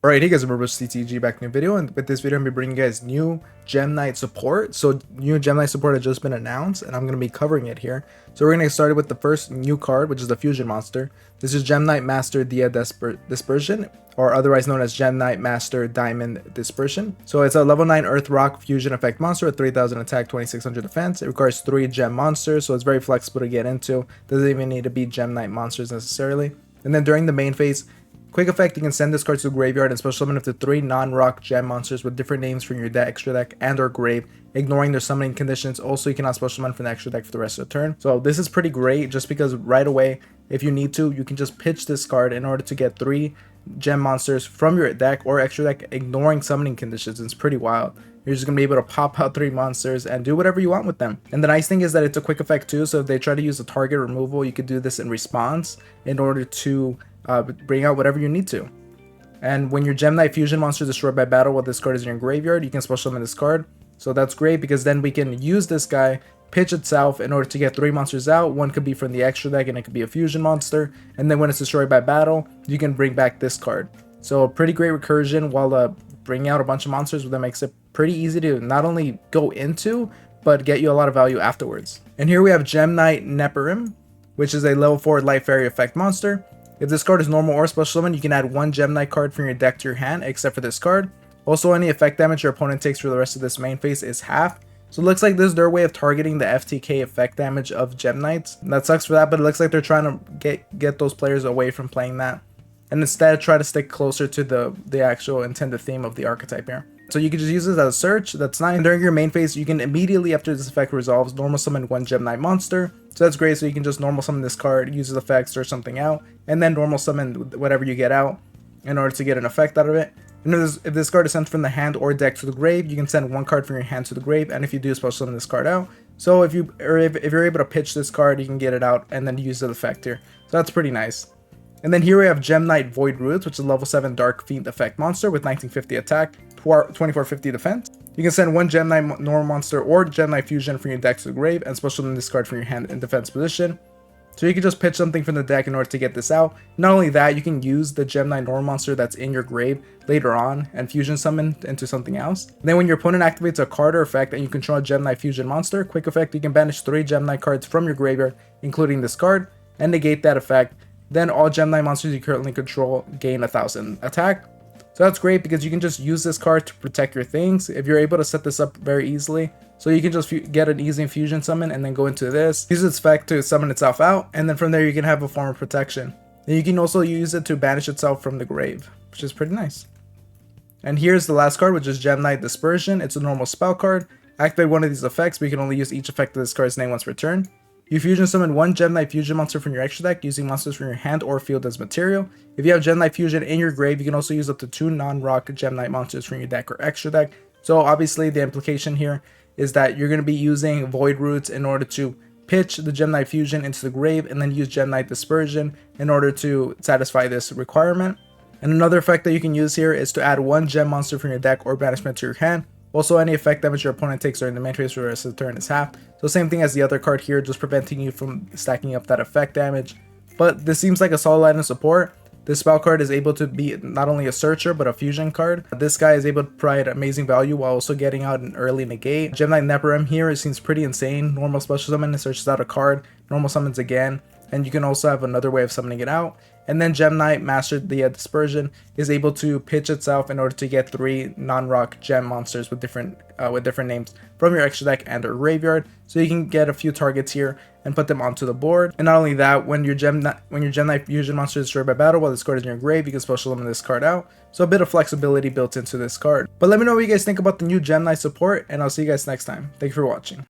Alright, hey guys, remember CTG back in the video, and with this video I'm going to be bringing you guys new Gem Knight support. So new Gem Knight support has just been announced and I'm going to be covering it here. So we're going to get started with the first new card, which is the Fusion Monster. This is Gem Knight Master Dia Dispersion, or otherwise known as Gem Knight Master Diamond Dispersion. So it's a level 9 Earth Rock Fusion Effect Monster with 3000 attack, 2600 defense. It requires 3 Gem Monsters, so it's very flexible to get into. Doesn't even need to be Gem Knight monsters necessarily. And then during the main phase, quick effect, you can send this card to the graveyard and special summon up to 3 non-rock gem monsters with different names from your deck, extra deck, and or grave, ignoring their summoning conditions. Also, you cannot special summon from the extra deck for the rest of the turn. So this is pretty great just because right away, if you need to, you can just pitch this card in order to get 3 gem monsters from your deck or extra deck, ignoring summoning conditions. It's pretty wild. You're just going to be able to pop out 3 monsters and do whatever you want with them. And the nice thing is that it's a quick effect too, so if they try to use a target removal, you could do this in response in order to bring out whatever you need to. And when your Gem Knight Fusion monster is destroyed by battle while this card is in your graveyard, you can special summon this card. So that's great because then we can use this guy, pitch itself in order to get 3 monsters out. One could be from the extra deck and it could be a fusion monster. And then when it's destroyed by battle, you can bring back this card. So pretty great recursion while bringing out a bunch of monsters, that makes it pretty easy to not only go into, but get you a lot of value afterwards. And here we have Gem Knight Neperim, which is a level 4 Light Fairy effect monster. If this card is normal or special summon, you can add 1 Gem Knight card from your deck to your hand, except for this card. Also, any effect damage your opponent takes for the rest of this main phase is half. So it looks like this is their way of targeting the FTK effect damage of Gem Knights. That sucks for that, but it looks like they're trying to get those players away from playing that, and instead try to stick closer to the actual intended theme of the archetype here. So you can just use this as a search. That's nice. And during your main phase, you can immediately after this effect resolves, normal summon 1 Gem Knight monster. So that's great. So you can just normal summon this card, use its effects, search something out, and then normal summon whatever you get out in order to get an effect out of it. And if this card is sent from the hand or deck to the grave, you can send 1 card from your hand to the grave, and if you do, special summon this card out. So if you're able to pitch this card, you can get it out and then use the effect here. So that's pretty nice. And then here we have Gem Knight Void Roots, which is a level 7 Dark Fiend effect monster with 1950 attack, 2450 defense. You can send 1 Gem Knight normal monster or Gem Knight Fusion from your deck to the grave and special summon this card from your hand in defense position. So you can just pitch something from the deck in order to get this out. Not only that, you can use the Gem Knight normal monster that's in your grave later on and fusion summon into something else. And then when your opponent activates a card or effect and you control a Gem Knight Fusion monster, quick effect, you can banish 3 Gem Knight cards from your graveyard, including this card, and negate that effect. Then all Gem Knight monsters you currently control gain 1000 attack. So that's great because you can just use this card to protect your things if you're able to set this up very easily. So you can just get an easy fusion summon and then go into this, use its effect to summon itself out, and then from there you can have a form of protection. And you can also use it to banish itself from the grave, which is pretty nice. And here's the last card, which is Gem Knight Dispersion. It's a normal spell card. Activate one of these effects, but you can only use each effect of this card's name once per turn. You fusion summon 1 Gem Knight Fusion monster from your extra deck using monsters from your hand or field as material. If you have Gem Knight Fusion in your grave, you can also use up to 2 non-rock Gem Knight monsters from your deck or extra deck. So obviously the implication here is that you're going to be using Void Roots in order to pitch the Gem Knight Fusion into the grave and then use Gem Knight Dispersion in order to satisfy this requirement. And another effect that you can use here is to add 1 gem monster from your deck or banishment to your hand. Also, any effect damage your opponent takes during the main phase for the rest of the turn is half. So same thing as the other card here, just preventing you from stacking up that effect damage. But this seems like a solid line of support. This spell card is able to be not only a searcher, but a fusion card. This guy is able to provide amazing value while also getting out an early negate. Gem Knight Neperim here, it seems pretty insane. Normal special summon, it searches out a card. Normal summons again. And you can also have another way of summoning it out. And then Gem Knight Master Dispersion is able to pitch itself in order to get 3 non-rock gem monsters with different names from your extra deck and or graveyard. So you can get a few targets here and put them onto the board. And not only that, when your Gem Knight Fusion monster is destroyed by battle while this card is in your grave, you can special summon this card out. So a bit of flexibility built into this card. But let me know what you guys think about the new Gem Knight support, and I'll see you guys next time. Thank you for watching.